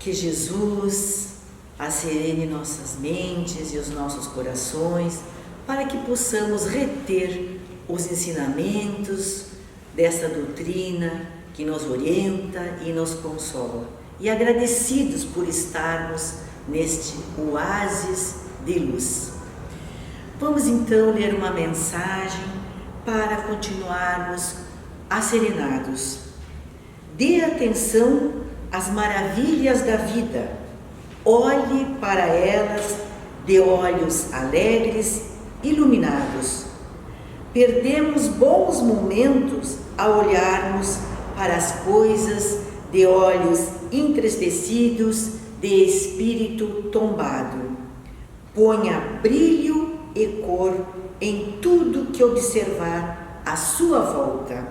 Que Jesus acerene nossas mentes e os nossos corações para que possamos reter os ensinamentos desta doutrina que nos orienta e nos consola. E agradecidos por estarmos neste oásis de luz. Vamos então ler uma mensagem para continuarmos aserenados. Dê atenção às maravilhas da vida, olhe para elas de olhos alegres, iluminados. Perdemos bons momentos ao olharmos para as coisas de olhos entristecidos, de espírito tombado. Ponha brilho e cor em tudo que observar à sua volta.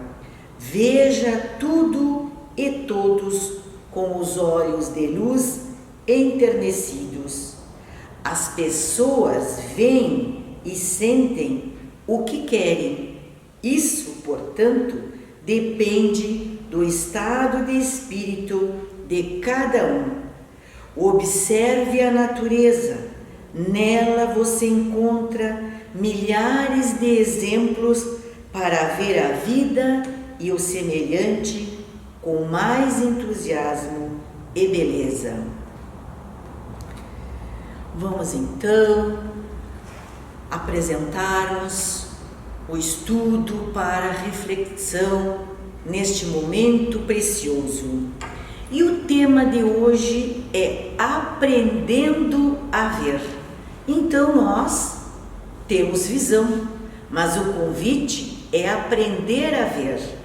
Veja tudo e todos com os olhos de luz enternecidos. As pessoas veem e sentem o que querem. Isso, portanto, depende do estado de espírito de cada um. Observe a natureza. Nela você encontra milhares de exemplos para ver a vida e o semelhante com mais entusiasmo e beleza. Vamos então apresentar-nos o estudo para reflexão neste momento precioso. E o tema de hoje é aprendendo a ver. Então nós temos visão, mas o convite é aprender a ver.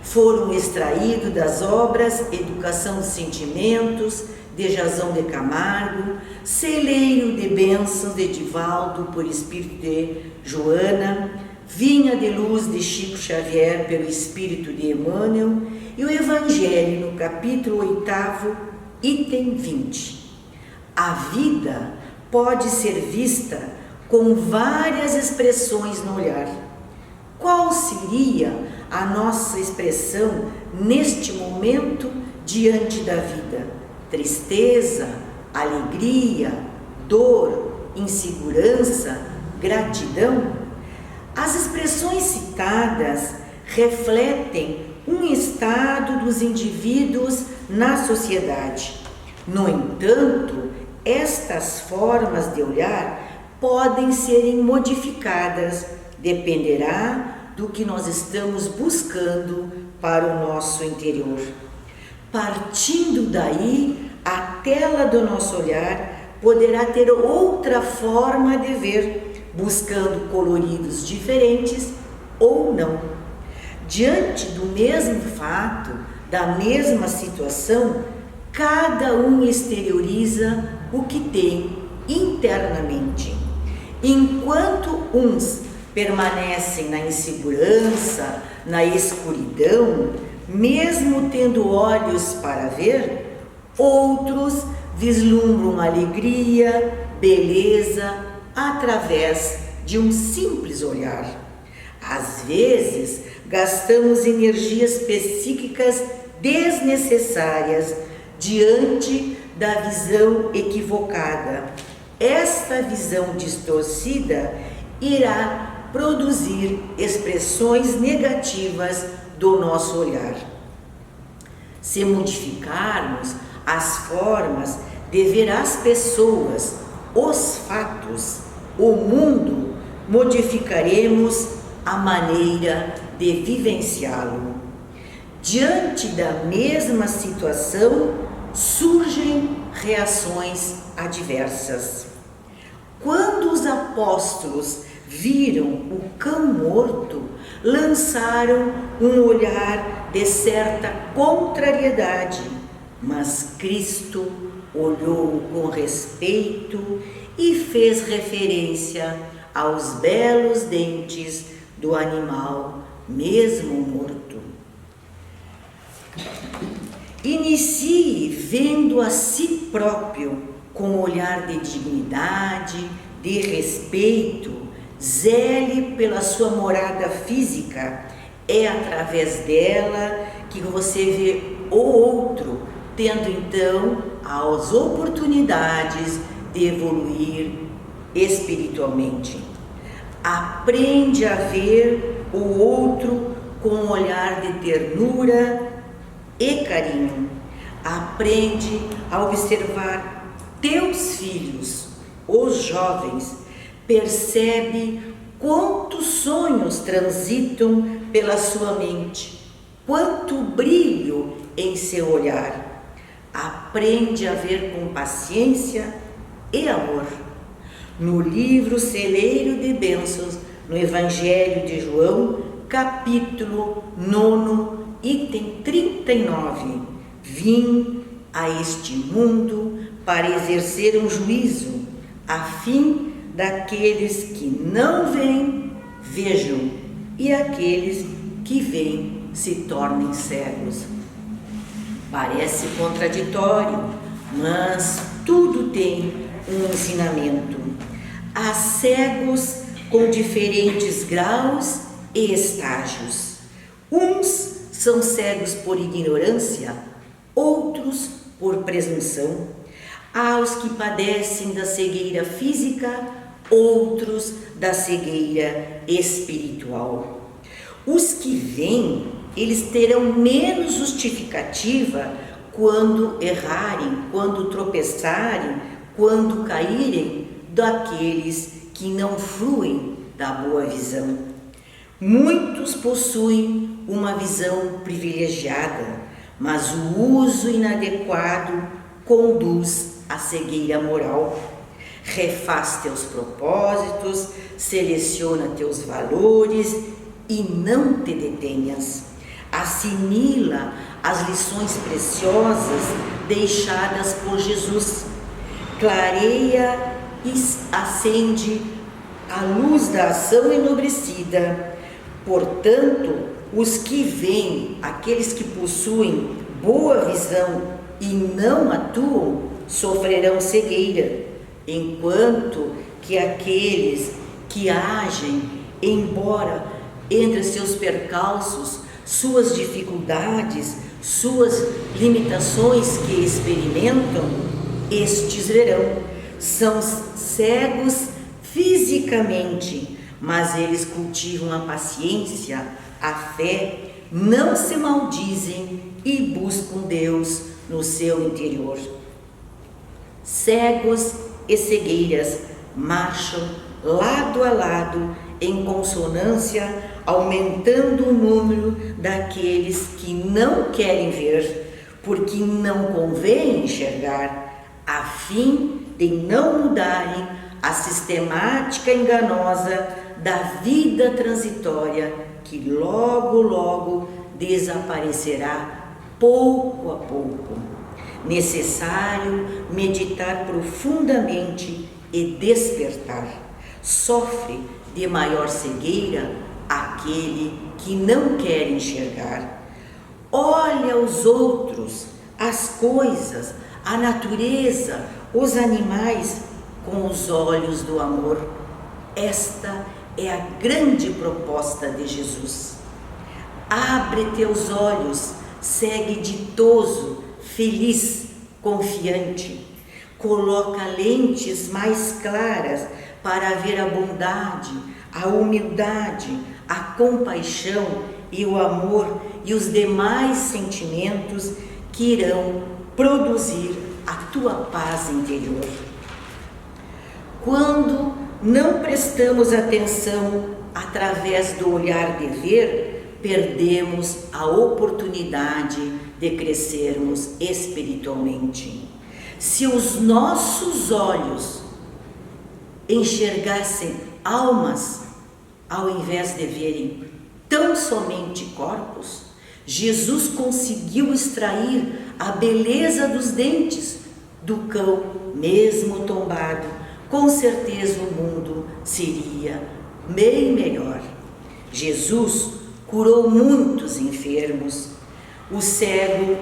Foram extraídos das obras Educação dos Sentimentos, de Jasão de Camargo, Celeiro de Bênçãos, de Divaldo, por Espírito de Joana, Vinha de Luz, de Chico Xavier, pelo Espírito de Emmanuel, e o Evangelho, no capítulo 8º, item 20. A vida pode ser vista com várias expressões no olhar. Qual seria a nossa expressão neste momento diante da vida? Tristeza, alegria, dor, insegurança, gratidão? As expressões citadas refletem um estado dos indivíduos na sociedade. No entanto, estas formas de olhar podem serem modificadas, dependerá do que nós estamos buscando para o nosso interior. Partindo daí, a tela do nosso olhar poderá ter outra forma de ver, buscando coloridos diferentes ou não. Diante do mesmo fato, da mesma situação, cada um exterioriza o que tem internamente. Enquanto uns permanecem na insegurança, na escuridão, mesmo tendo olhos para ver, outros vislumbram alegria, beleza, através de um simples olhar. Às vezes, gastamos energias psíquicas desnecessárias diante da visão equivocada. Esta visão distorcida irá produzir expressões negativas do nosso olhar. Se modificarmos as formas de ver as pessoas, os fatos, o mundo, modificaremos a maneira de vivenciá-lo. Diante da mesma situação, surgem reações adversas. Quando os apóstolos viram o cão morto, lançaram um olhar de certa contrariedade, mas Cristo olhou com respeito e fez referência aos belos dentes do animal, mesmo morto. Inicie vendo a si próprio com olhar de dignidade, de respeito, zele pela sua morada física. É através dela que você vê o outro, tendo então às oportunidades de evoluir espiritualmente. Aprende a ver o outro com um olhar de ternura e carinho. Aprende a observar teus filhos, os jovens. Percebe quantos sonhos transitam pela sua mente, quanto brilho em seu olhar. Aprende a ver com paciência e amor. No livro Celeiro de Bênçãos, no Evangelho de João, capítulo 9, item 39, vim a este mundo para exercer um juízo, a fim daqueles que não veem, vejam, e aqueles que veem se tornem cegos. Parece contraditório, mas tudo tem um ensinamento. Há cegos com diferentes graus e estágios. Uns são cegos por ignorância, outros por presunção. Há os que padecem da cegueira física, outros da cegueira espiritual. Os que veem, eles terão menos justificativa quando errarem, quando tropeçarem, quando caírem, daqueles que não fruem da boa visão. Muitos possuem uma visão privilegiada, mas o uso inadequado conduz à cegueira moral. Refaz teus propósitos, seleciona teus valores e não te detenhas. Assimila as lições preciosas deixadas por Jesus. Clareia e acende a luz da ação enobrecida. Portanto, os que veem, aqueles que possuem boa visão e não atuam, sofrerão cegueira, enquanto que aqueles que agem, embora entre seus percalços, suas dificuldades, suas limitações que experimentam, estes verão. São cegos fisicamente, mas eles cultivam a paciência, a fé, não se maldizem e buscam Deus no seu interior. Cegos e cegueiras marcham lado a lado em consonância, aumentando o número daqueles que não querem ver, porque não convém enxergar, a fim de não mudarem a sistemática enganosa da vida transitória, que logo, logo desaparecerá pouco a pouco. Necessário meditar profundamente e despertar. Sofre de maior cegueira aquele que não quer enxergar. Olha os outros, as coisas, a natureza, os animais com os olhos do amor. Esta é a grande proposta de Jesus. Abre teus olhos, segue ditoso, feliz, confiante. Coloca lentes mais claras para ver a bondade, a humildade, a compaixão e o amor e os demais sentimentos que irão produzir a tua paz interior. Quando não prestamos atenção através do olhar de ver, perdemos a oportunidade de crescermos espiritualmente. Se os nossos olhos enxergassem almas, ao invés de verem tão somente corpos, Jesus conseguiu extrair a beleza dos dentes do cão, mesmo tombado. Com certeza o mundo seria bem melhor. Jesus curou muitos enfermos, o cego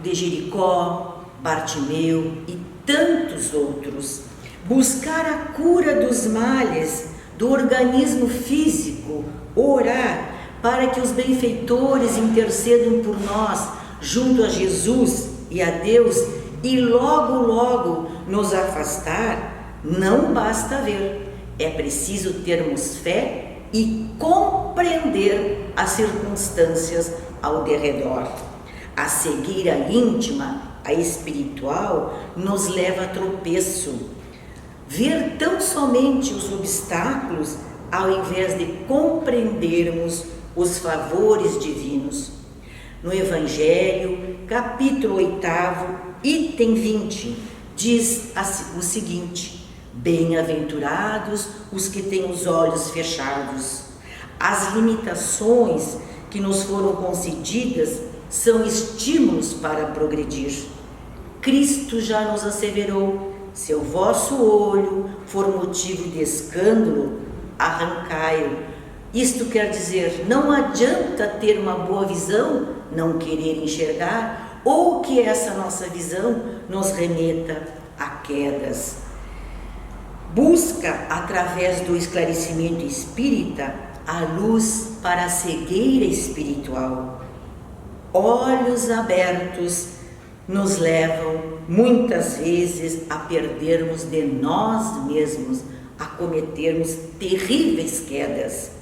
de Jericó, Bartimeu e tantos outros. Buscar a cura dos males do organismo físico, orar para que os benfeitores intercedam por nós junto a Jesus e a Deus e logo nos afastar, não basta ver. É preciso termos fé e compreender as circunstâncias ao derredor. A cegueira íntima, a espiritual, nos leva a tropeço. Ver tão somente os obstáculos ao invés de compreendermos os favores divinos. No Evangelho, capítulo 8, item 20, diz o seguinte: bem-aventurados os que têm os olhos fechados. As limitações que nos foram concedidas são estímulos para progredir. Cristo já nos asseverou: se o vosso olho for motivo de escândalo, arrancai-o. Isto quer dizer, não adianta ter uma boa visão, não querer enxergar, ou que essa nossa visão nos remeta a quedas. Busca, através do esclarecimento espírita, a luz para a cegueira espiritual. Olhos abertos nos levam, muitas vezes, a perdermos de nós mesmos, a cometermos terríveis quedas.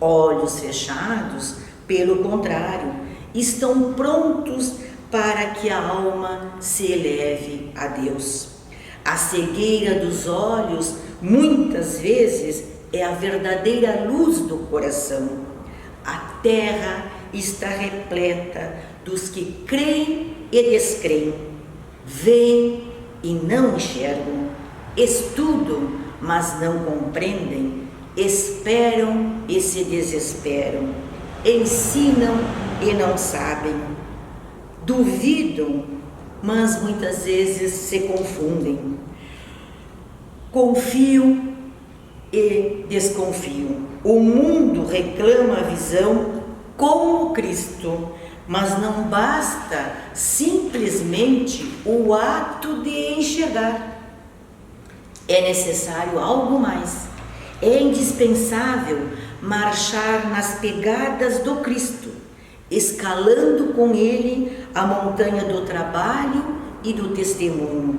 Olhos fechados, pelo contrário, estão prontos para que a alma se eleve a Deus. A cegueira dos olhos, muitas vezes, é a verdadeira luz do coração. A terra está repleta dos que creem e descreem, veem e não enxergam, estudam, mas não compreendem, esperam e se desesperam, ensinam e não sabem, duvidam, mas muitas vezes se confundem, confiam e desconfiam. O mundo reclama a visão como Cristo, mas não basta simplesmente o ato de enxergar. É necessário algo mais. É indispensável marchar nas pegadas do Cristo, escalando com Ele a montanha do trabalho e do testemunho.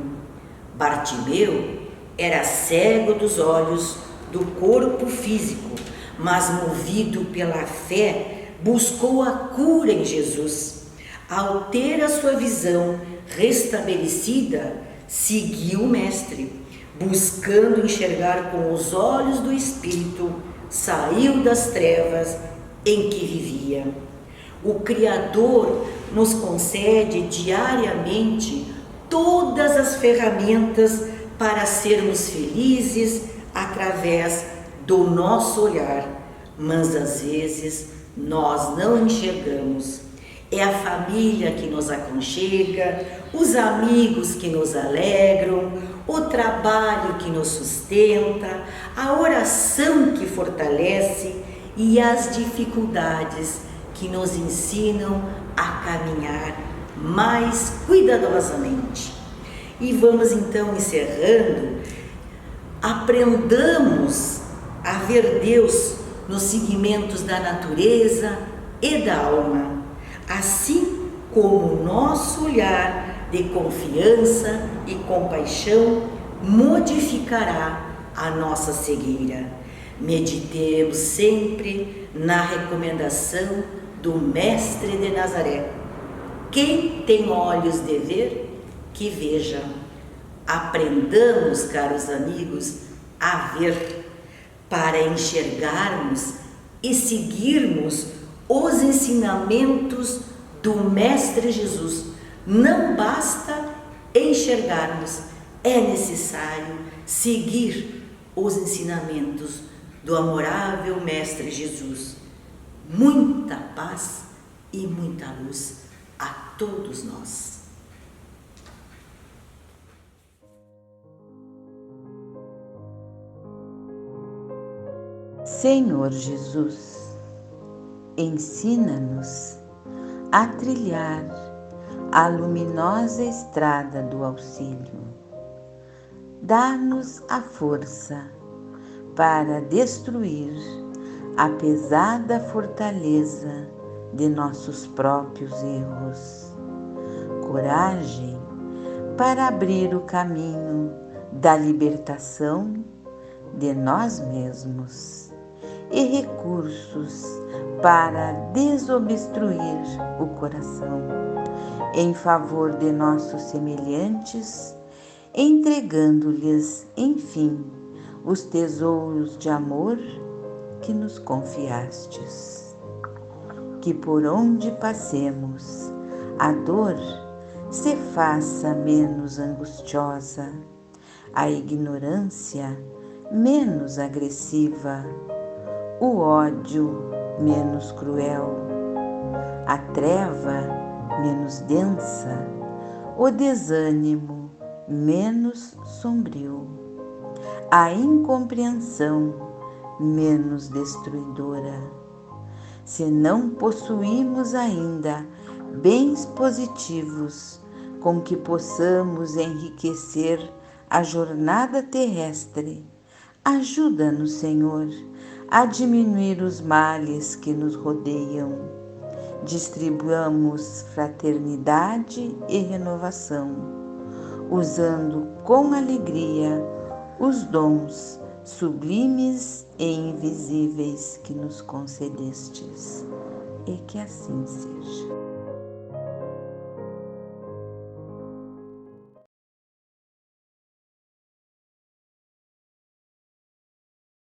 Bartimeu era cego dos olhos, do corpo físico, mas movido pela fé, buscou a cura em Jesus. Ao ter a sua visão restabelecida, seguiu o Mestre, buscando enxergar com os olhos do Espírito, saiu das trevas em que vivia. O Criador nos concede diariamente todas as ferramentas para sermos felizes através do nosso olhar, mas às vezes nós não enxergamos. É a família que nos aconchega, os amigos que nos alegram, o trabalho que nos sustenta, a oração que fortalece e as dificuldades que nos ensinam a caminhar mais cuidadosamente. E vamos então encerrando. Aprendamos a ver Deus nos segmentos da natureza e da alma, assim como o nosso olhar de confiança e compaixão modificará a nossa cegueira. Meditemos sempre na recomendação do Mestre de Nazaré: quem tem olhos de ver, que veja. Aprendamos, caros amigos, a ver, para enxergarmos e seguirmos os ensinamentos do Mestre Jesus. Não basta enxergarmos, é necessário seguir os ensinamentos do amorável Mestre Jesus. Muita paz e muita luz a todos nós. Senhor Jesus, ensina-nos a trilhar a luminosa estrada do auxílio. Dá-nos a força para destruir a pesada fortaleza de nossos próprios erros. coragem para abrir o caminho da libertação de nós mesmos e recursos para desobstruir o coração em favor de nossos semelhantes, entregando-lhes, enfim, os tesouros de amor que nos confiastes. Que por onde passemos, a dor se faça menos angustiosa, a ignorância menos agressiva, o ódio menos cruel, a treva menos densa, o desânimo menos sombrio, a incompreensão menos destruidora. Se não possuímos ainda bens positivos com que possamos enriquecer a jornada terrestre, ajuda-nos, Senhor, a diminuir os males que nos rodeiam. Distribuamos fraternidade e renovação, usando com alegria os dons sublimes e invisíveis que nos concedestes. E que assim seja.